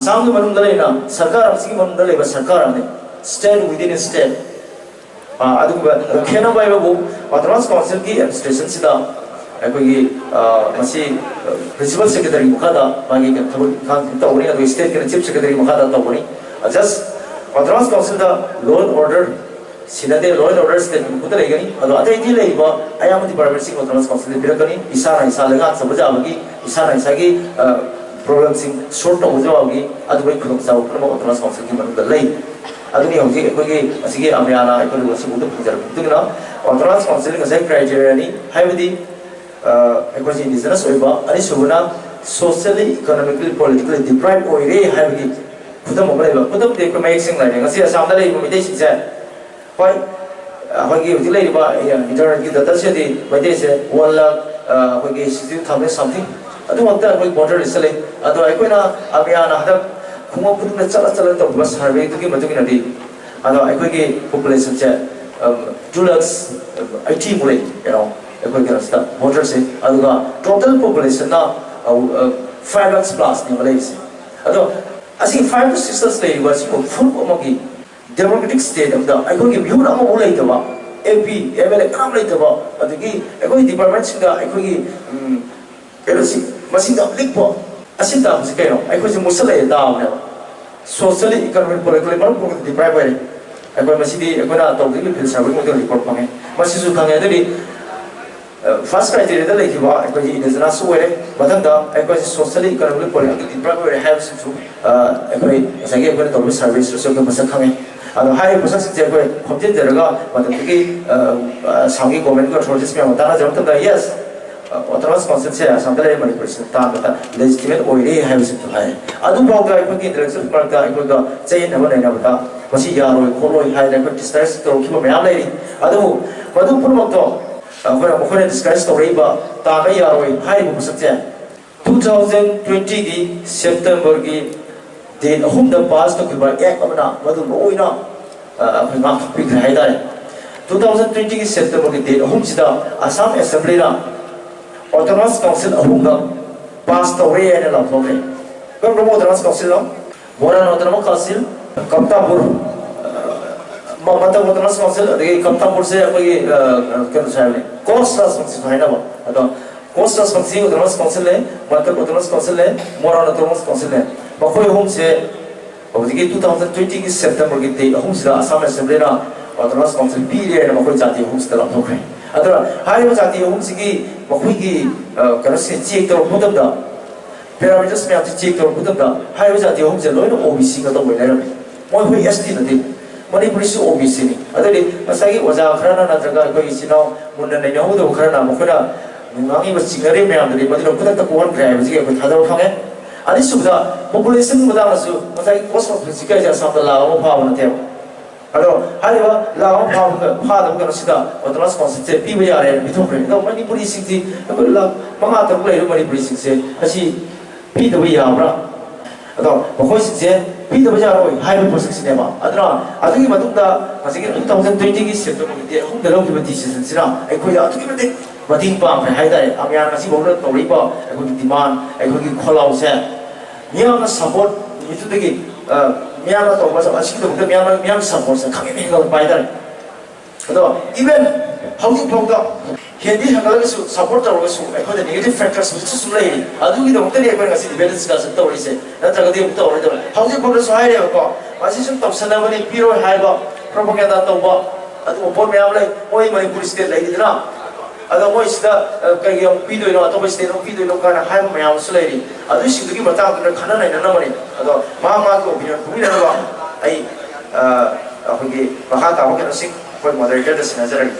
Asam manungda leina sarkar amsi manungda leba sarkar amne state within a state aduga khena bai babu autonomous council ki administration sida aikogi masi principal secretary mukhada magi kan thabuk ta uni adu state ki chief secretary mukhada ta uni just autonomous council da law and order sinade law and order state mukhada legani adu atai di leiba ayam department sing autonomous council de birakani isana isalega sabaja bagi isana isagi problem sing sort of ujawagi adu bai khudong sa autonomous council ki manungda lei aduni hauji ekoi asigi amyana ekoi wasu budu pujar tugina autonomous council ga sai criteria ni haibadi ekoi indigenous oiba ani subuna socially economically politically deprived oire haibadi khudam mo leba khudam de ko mai sing lai ngasi asam da lei mo midai sing sa hoi hogi hauji lei ba internet ki data se di midai se 1 lakh hogi 60,000 something adu wakta ekoi border isale adu ekoi na amyana hada Kumau pun nak cala tu bas survey tu kita macam ni ada. Aku ke population je 2 lakhs 80 mulai, aku ke rasa voter se. Ada total population na 5 lakhs plus ni mulai se. Ada asyik 5 to 6 lakhs lagi was full omagi democratic state of the. Aku ke view nama mulai tu ba. MP, MLA kam mulai tu ba. Ada ke aku department singa aku ke kerasi masih tak klik ba. Asin tak mesti kaya, aku cuma musalai dah mana. Socially, economic, politically, mana pun deprived ni. Aku masih di, aku nak tahu ni pilih sahaja mungkin report pangai. Masih suka ni tadi. First criteria tu lagi bahawa aku ini jenis suara. Macam dah, aku socially, economic, politically deprived have to. Aku saya aku tahu service tu masih kangen. Ada high pasal sejak aku komplain jeraga, macam tu sangi government ko sources memang tanah jauh tu dah yes. Autonomous council se sampai mana persen tak legitimate oire habis itu hai. Adu bawa aku ki intellectual property aku ga chain nama ni nama masih yaro koloi hai dan discuss tu kita memang lagi. Adu pun waktu aku nak discuss tu riba tak yaro hai bukan saja. 2020 ki September ki date home the past tu kita ek mana madu loi na aku nak pikir hai dah. 2020 ki September ki date home sida Assam Assembly na Autonomous Council ahunga passed away and allowed for me. Kau promote Autonomous Council lo? Moran Autonomous Council, Kaptapur, Mata Autonomous Council, the Kaptapur se apa ye kena saya ni. Coastas Council hai na ba? Atau Coastas Council Autonomous Council le, Mata Autonomous Council le, Moran Autonomous Council le. Bakoy home se, अब देखिए 2020 की सितंबर की date हम सिला Assam assembly ना Autonomous Council period na bakoy jati home se dalam thokre. Adara hai mo jati home se ki bakoy ki kerana se check tu betul dah. Parameters में आपसे check करो खुद का हाई हो जाती है हम चलो ना OBC का तो बोले ना मैं कोई ST नहीं मनी पुलिस OBC नहीं अदर मसाई की वजह खराना ना जगह कोई इसी ना मुन्ना नहीं हो तो खराना मुखरा मुंगांगी बस चिंगरे में आंदरी मतलब खुद तक कौन कराए बस ये कोई थाजा उठाए अरे सुबह population मुदा मसु मसाई कोस्ट ऑफ फिजिकल जैसा सामने लाओ पाव ना थे अदर हाई वो लाओ पाव का तो क्या सीधा Autonomous Council से पी बजा रहे हैं बिठो रहे तो मनी पुलिस थी तो ला मंगा तो कोई मनी पुलिस से ऐसी Pita baya abra, atau bahawa sih pita baya roy, high percent cinema. Adra, atu kita betul dah, masih kita 2020 ki September kita, hong dalam kita decision sila. Aku ya atu kita dek, batin pam, high dah. Amyan masih boleh tahu riba, aku kita demand, aku kita kalau saya, mian support itu deki, mian tahu masa masih kita betul mian support saya, kami ni kalau bayar. Atau even housing program. Hindi hanggang su support tahu su, aku ada negative factors itu sulai. Adu kita mungkin dia pernah kasih debate discussion tahu ini. Nanti kalau dia tahu itu, housing program suai dia apa? Masih su tahu sana mana piro high ba, propaganda tahu ba. Adu upon me awalnya, moi mana police state lagi tu na. Adu moi sudah kayak yang pido ini atau moi state pido ini kan high me awal sulai. Adu sih tu kita tahu tu khana naik nana mana. Adu mama tu opinion, opinion apa? Ay, aku ni bahasa tahu kan sih, buat moderator tu senajar lagi.